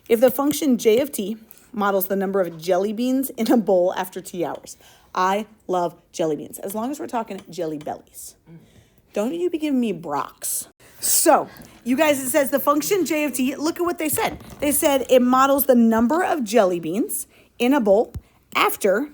if the function j of t models the number of jelly beans in a bowl after t hours. I love jelly beans, as long as we're talking jelly bellies. Don't you be giving me Brock's. So, you guys, it says the function j of t, look at what they said. They said it models the number of jelly beans in a bowl after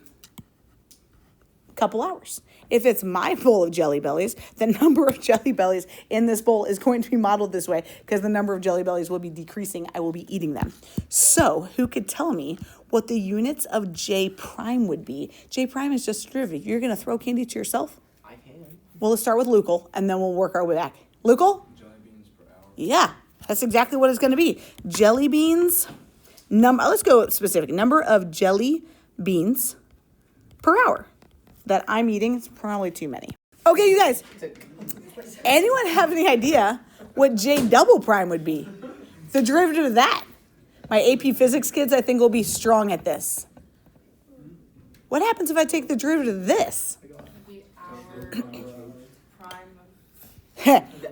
a couple hours. If it's my bowl of jelly bellies, the number of jelly bellies in this bowl is going to be modeled this way because the number of jelly bellies will be decreasing. I will be eating them. So who could tell me what the units of J prime would be? J prime is just a derivative. You're going to throw candy to yourself? I can. Well, let's start with Lucal, and then we'll work our way back. Lucal? Jelly beans per hour. Yeah, that's exactly what it's going to be. Jelly beans, let's go specific. Number of jelly beans per hour that I'm eating. It's probably too many. Okay, you guys, anyone have any idea what J double prime would be? The derivative of that. My AP physics kids, I think, will be strong at this. What happens if I take the derivative of this?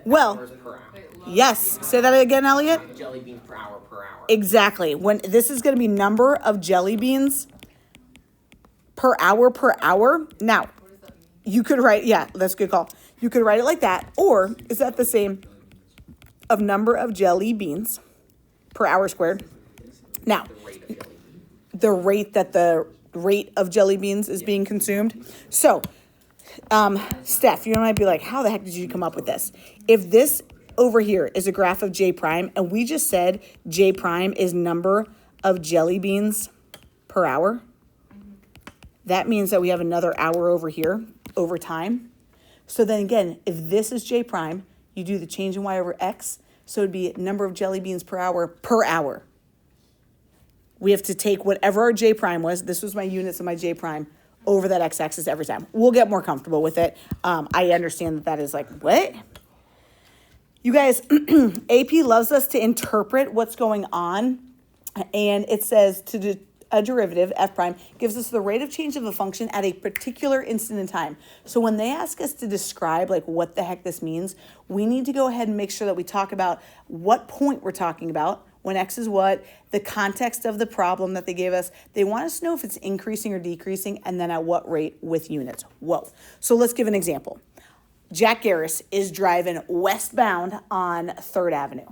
Well, Hours per hour. yes. Say that again, Elliot. Jelly bean per hour per hour. Exactly. When this is going to be number of jelly beans per hour. Now, you could write, yeah, that's a good call. You could write it like that, or is that the same of number of jelly beans per hour squared? Now, the rate that the rate of jelly beans is being consumed. So, Steph, you might be like, how the heck did you come up with this? If this over here is a graph of J prime, and we just said J prime is number of jelly beans per hour, that means that we have another hour over here over time. So then again, if this is J prime, you do the change in Y over X. So it'd be number of jelly beans per hour per hour. We have to take whatever our J prime was. This was my units of my J prime over that x-axis every time. We'll get more comfortable with it. I understand that is like, what? You guys, AP loves us to interpret what's going on. And it says a derivative, f prime, gives us the rate of change of a function at a particular instant in time. So when they ask us to describe like what the heck this means, we need to go ahead and make sure that we talk about what point we're talking about, when x is what, the context of the problem that they gave us. They want us to know if it's increasing or decreasing, and then at what rate with units. Whoa. So let's give an example. Jack Garris is driving westbound on 3rd Avenue.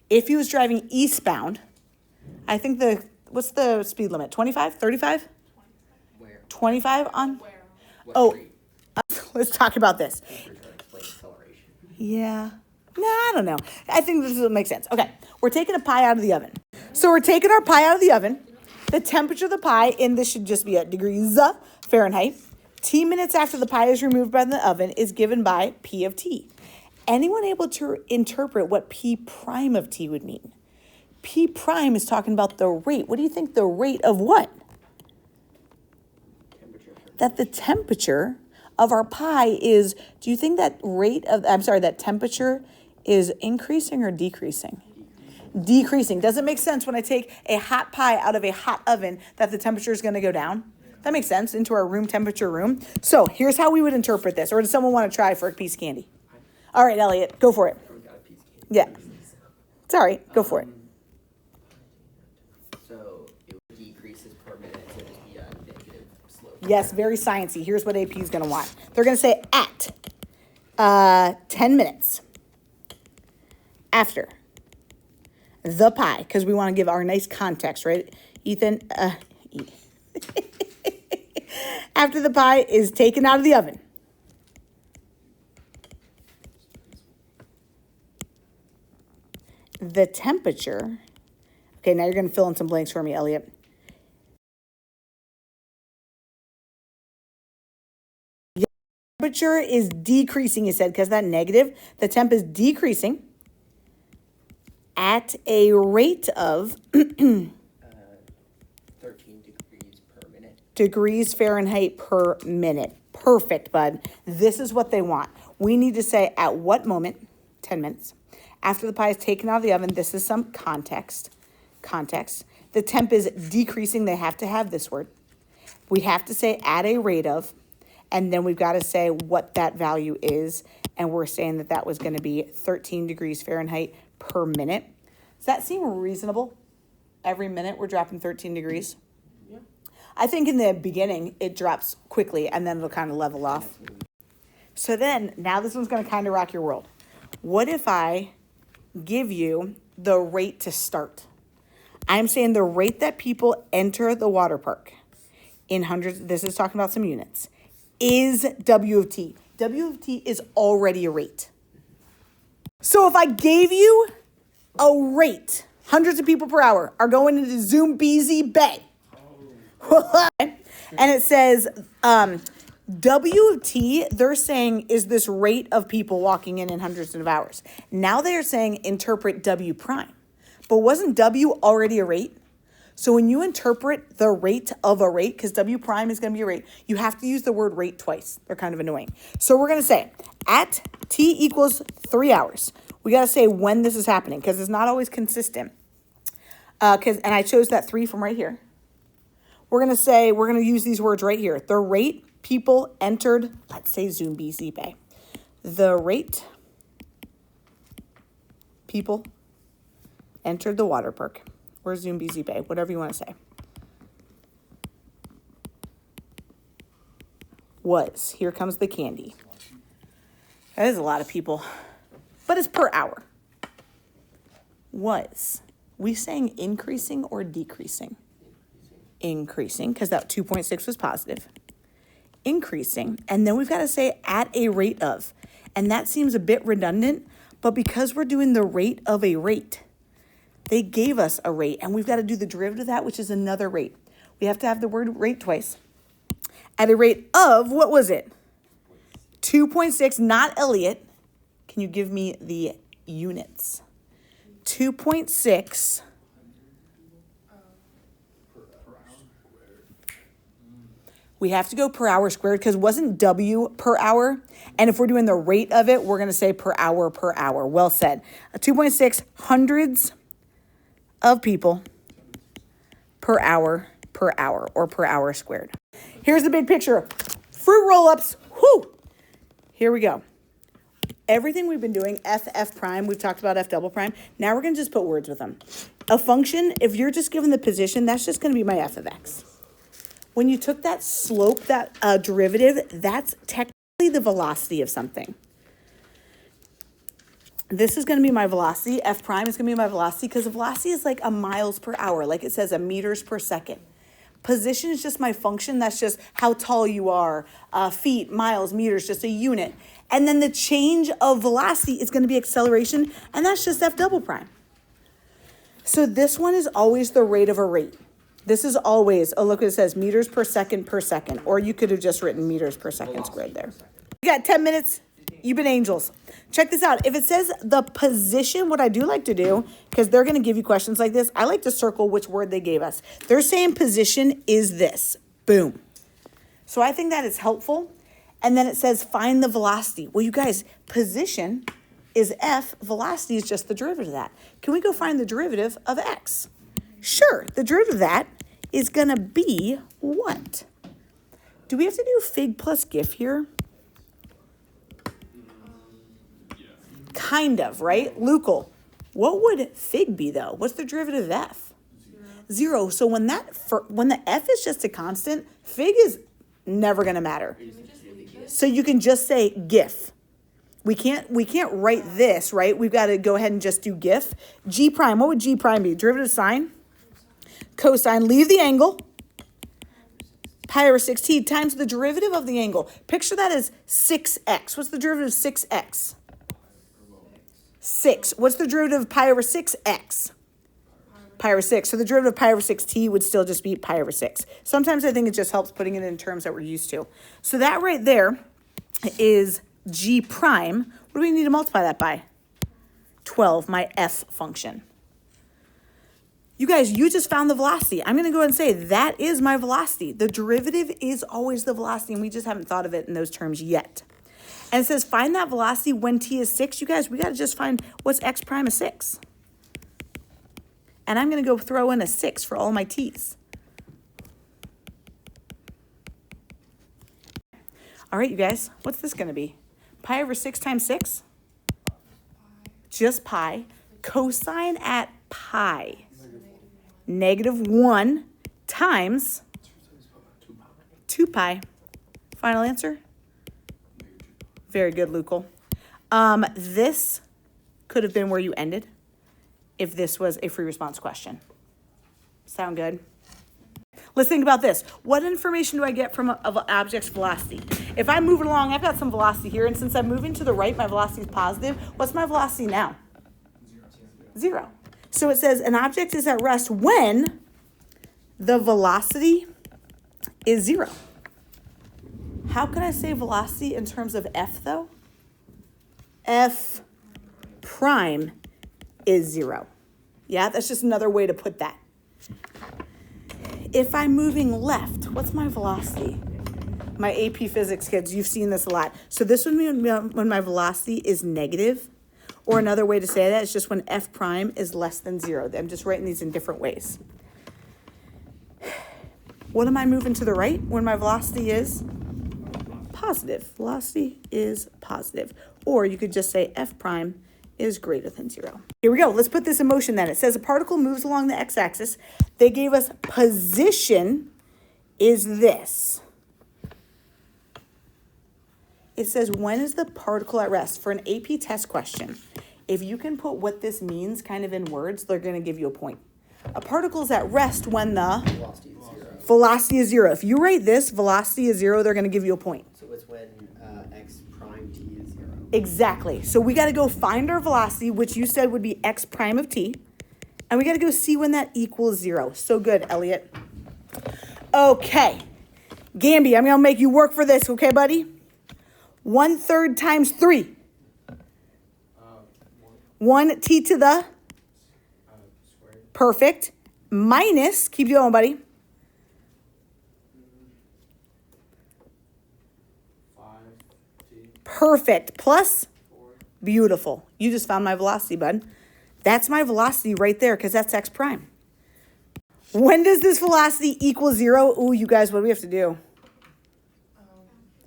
If he was driving eastbound, I think what's the speed limit? 25? 35? Where? 25 on? What Oh, street? let's talk about this. You're trying to explain acceleration. Yeah. No, I don't know. I think this will make sense. Okay, we're taking a pie out of the oven. So we're taking our pie out of the oven. The temperature of the pie, and this should just be at degrees Fahrenheit. T minutes after the pie is removed by the oven is given by P of T. Anyone able to interpret what P prime of T would mean? P prime is talking about the rate. What do you think the rate of what? Temperature. That the temperature of our pie is, do you think that that temperature is increasing or decreasing? Decreasing. Does it make sense when I take a hot pie out of a hot oven that the temperature is going to go down? That makes sense, into our room temperature room. So here's how we would interpret this. Or does someone want to try for a piece of candy? All right, Elliot, go for it. We got a piece of candy. Yeah. It's all right. Go for it. So it decreases per minute, so it'd be a negative slope. Yes, very sciencey. Here's what AP is going to want. They're going to say at 10 minutes after the pie, because we want to give our nice context, right? Ethan, after the pie is taken out of the oven. The temperature, okay, now you're going to fill in some blanks for me, Elliot. Temperature is decreasing, you said, because that negative, the temp is decreasing at a rate of 13 degrees per minute. degrees Fahrenheit per minute. Perfect, bud. This is what they want. We need to say at what moment, 10 minutes, after the pie is taken out of the oven. This is some context. The temp is decreasing. They have to have this word. We have to say at a rate of, and then we've got to say what that value is. And we're saying that that was going to be 13 degrees Fahrenheit per minute. Does that seem reasonable? every minute we're dropping 13 degrees? Yeah. I think in the beginning it drops quickly and then it'll kind of level off. So then, now this one's going to kind of rock your world. What if I give you the rate to start? I'm saying the rate that people enter the water park in hundreds, this is talking about some units, is W of T. W of T is already a rate. So if I gave you a rate, hundreds of people per hour are going into Zoombezi Bay. And it says W of T, they're saying, is this rate of people walking in hundreds of hours. Now they're saying interpret W prime. But wasn't W already a rate? So when you interpret the rate of a rate, because W prime is going to be a rate, you have to use the word rate twice. They're kind of annoying. So we're going to say at T equals 3 hours. We got to say when this is happening because it's not always consistent. And I chose that 3 from right here. We're going to say, we're going to use these words right here. The rate people entered, let's say Zoombezi Bay. The rate people entered the water park or Zoombezi Bay, whatever you want to say, was, here comes the candy. That is a lot of people, but it's per hour. Was, we saying increasing or decreasing? Increasing, because that 2.6 was positive. Increasing, and then we've got to say at a rate of, and that seems a bit redundant, but because we're doing the rate of a rate, they gave us a rate, and we've got to do the derivative of that, which is another rate. We have to have the word rate twice. At a rate of, what was it? 2.6, not Elliot. Can you give me the units? 2.6. We have to go per hour squared because wasn't W per hour? And if we're doing the rate of it, we're going to say per hour per hour. Well said. 2.6 hundreds of people per hour or per hour squared. Here's the big picture. Fruit roll-ups. Whoo! Here we go. Everything we've been doing, F prime, we've talked about F double prime. Now we're going to just put words with them. A function, if you're just given the position, that's just going to be my F of X. When you took that slope, that derivative, that's technically the velocity of something. This is going to be my velocity. F prime is going to be my velocity because the velocity is like a miles per hour. Like it says a meters per second. Position is just my function. That's just how tall you are. Feet, miles, meters, just a unit. And then the change of velocity is going to be acceleration. And that's just F double prime. So this one is always the rate of a rate. This is always, oh, look what it says, meters per second. Or you could have just written meters per second squared there. You got 10 minutes. You've been angels. Check this out. If it says the position, what I do like to do, because they're going to give you questions like this, I like to circle which word they gave us. They're saying position is this. Boom. So I think that is helpful. And then it says find the velocity. Well, you guys, position is F. Velocity is just the derivative of that. Can we go find the derivative of X? Sure. The derivative of that is going to be what? Do we have to do fig plus GIF here? Kind of, right? Lucal. What would fig be, though? What's the derivative of F? Zero. So when the F is just a constant, fig is never going to matter. So you can just say GIF. We can't write this, right? We've got to go ahead and just do GIF. G prime, what would G prime be? Derivative of sine? Cosine, leave the angle. Pi over 6t times the derivative of the angle. Picture that as 6x. What's the derivative of 6x? 6. What's the derivative of pi over 6x? Pi over 6. So the derivative of pi over 6t would still just be pi over 6. Sometimes I think it just helps putting it in terms that we're used to. So that right there is g prime. What do we need to multiply that by? 12, my f function. You guys, you just found the velocity. I'm going to go ahead and say that is my velocity. The derivative is always the velocity, and we just haven't thought of it in those terms yet. And it says find that velocity when t is 6. You guys, we got to just find what's x prime is 6. And I'm going to go throw in a 6 for all my t's. All right, you guys, what's this going to be? Pi over 6 times 6? Just pi. Cosine at pi -1 times 2 pi. Final answer? Very good, Lucal. This could have been where you ended if this was a free response question. Sound good? Let's think about this. What information do I get from an object's velocity? If I'm moving along, I've got some velocity here, and since I'm moving to the right, my velocity is positive. What's my velocity now? 0. So it says an object is at rest when the velocity is 0. How can I say velocity in terms of F, though? F prime is 0. Yeah, that's just another way to put that. If I'm moving left, what's my velocity? My AP Physics kids, you've seen this a lot. So this would mean when my velocity is negative, or another way to say that is just when F prime is less than 0. I'm just writing these in different ways. What am I moving to the right when my velocity is positive? Velocity is positive. Or you could just say F prime is greater than 0. Here we go. Let's put this in motion then. It says a particle moves along the x-axis. They gave us position is this. It says when is the particle at rest? For an AP test question, if you can put what this means kind of in words, they're going to give you a point. A particle is at rest when the velocity is 0. If you write this, velocity is 0, they're going to give you a point. So it's when x prime t is 0. Exactly. So we got to go find our velocity, which you said would be x prime of t. And we got to go see when that equals 0. So good, Elliot. Okay. Gamby, I'm going to make you work for this, okay, buddy? 1/3 times 3. 1 t to the perfect minus, keep going, buddy. 5t. Perfect. Plus, beautiful. You just found my velocity, bud. That's my velocity right there because that's x prime. When does this velocity equal 0? Ooh, you guys, what do we have to do?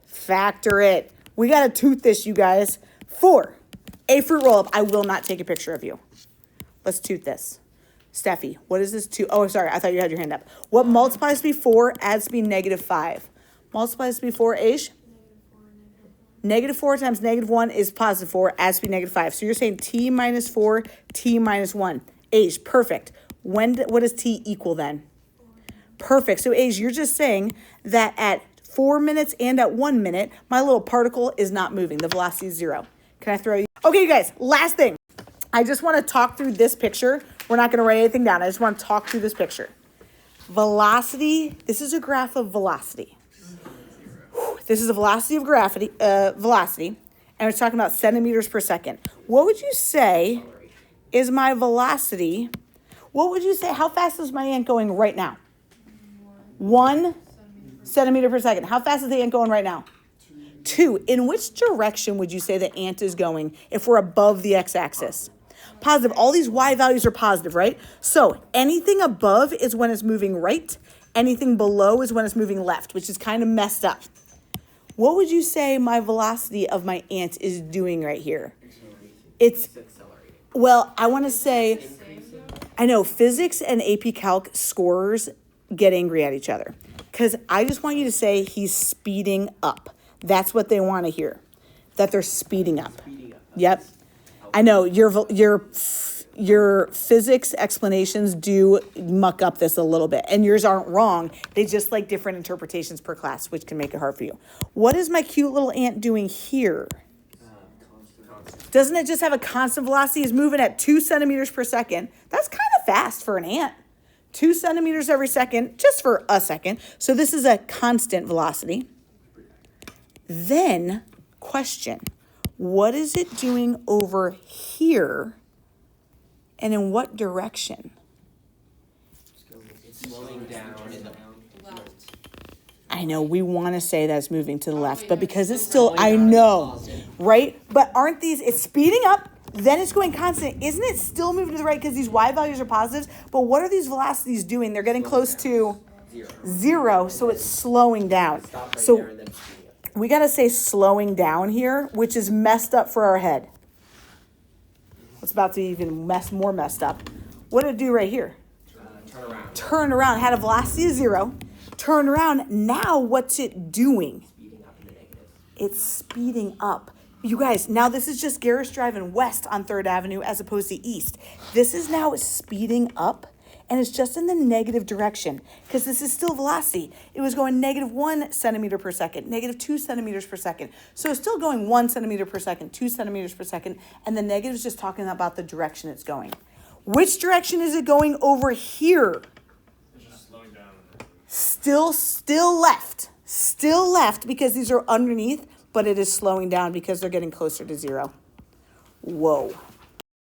Factor it. We got to tooth this, you guys. 4, a fruit roll-up. I will not take a picture of you. Let's tooth this. Steffi, what is this 2? Oh, sorry, I thought you had your hand up. What multiplies to be 4 adds to be -5? Multiplies to be 4, Aish? -4 times -1 is +4, adds to be -5. So you're saying t minus 4, t minus 1. Aish, perfect. What does t equal then? Perfect. So Aish, you're just saying that at 4 minutes and at 1 minute, my little particle is not moving. The velocity is 0. Can I throw you? Okay, you guys, last thing. I just want to talk through this picture. We're not going to write anything down. I just want to talk through this picture. Velocity, this is a graph of velocity. This is a velocity of velocity, and we're talking about centimeters per second. What would you say is my velocity? What would you say? How fast is my ant going right now? 1 centimeter per second. How fast is the ant going right now? 2. In which direction would you say the ant is going if we're above the x-axis? Positive. All these y values are positive, right? So anything above is when it's moving right. Anything below is when it's moving left, which is kind of messed up. What would you say my velocity of my ant is doing right here? It's accelerating. Well, I want to say, I know physics and AP Calc scorers get angry at each other because I just want you to say he's speeding up. That's what they want to hear, that they're speeding up. Yep. I know your physics explanations do muck up this a little bit, and yours aren't wrong. They just like different interpretations per class, which can make it hard for you. What is my cute little ant doing here? Doesn't it just have a constant velocity? It's moving at 2 centimeters per second. That's kind of fast for an ant. 2 centimeters every second, just for a second. So this is a constant velocity. Then, question, what is it doing over here and in what direction? It's slowing down in the I know we want to say that's moving to the left, but because it's still, I know, right? But aren't these, it's speeding up, then it's going constant. Isn't it still moving to the right because these y values are positives? But what are these velocities doing? They're getting close to 0, so it's slowing down. So we got to say slowing down here, which is messed up for our head. It's about to even more messed up. What did it do right here? turn around turned around, had a velocity of 0, turned around. Now what's it doing? Speeding up in the negative. It's speeding up. You guys, now this is just Garris driving west on 3rd Avenue as opposed to east. This is now speeding up, and it's just in the negative direction because this is still velocity. It was going -1 centimeter per second, -2 centimeters per second. So it's still going 1 centimeter per second, 2 centimeters per second, and the negative is just talking about the direction it's going. Which direction is it going over here? It's just slowing down. Still left because these are underneath, but it is slowing down because they're getting closer to 0. Whoa.